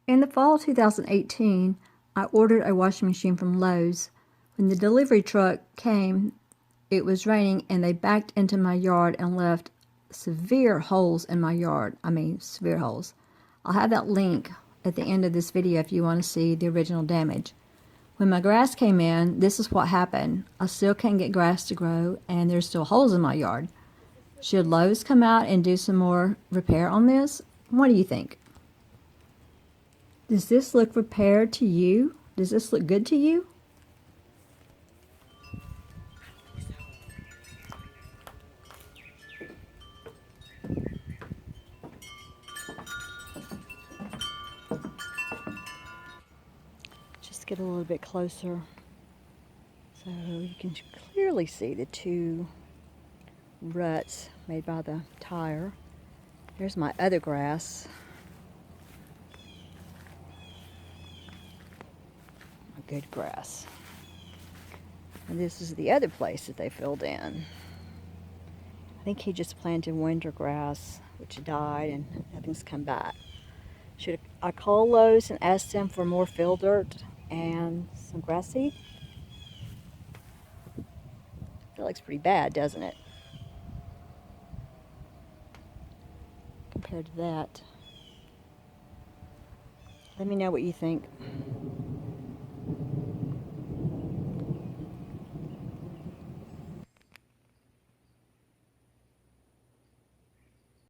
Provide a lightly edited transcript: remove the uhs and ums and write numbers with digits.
In the fall of 2018, I ordered a washing machine from Lowe's. When the delivery truck came, it was raining and they backed into my yard and left severe holes in my yard. I mean, severe holes. I'll have that link at the end of this video if you want to see the original damage. When my grass came in, this is what happened. I still can't get grass to grow and there's still holes in my yard. Should Lowe's come out and do some more repair on this? What do you think? Does this look repaired to you? Does this look good to you? Just get a little bit closer so you can clearly see the two ruts made by the tire. Here's my other grass. My good grass. And this is the other place that they filled in. I think he just planted winter grass, which died, and nothing's come back. Should I call Lowe's and ask them for more fill dirt and some grass seed? That looks pretty bad, doesn't it? Compared to that. Let me know what you think.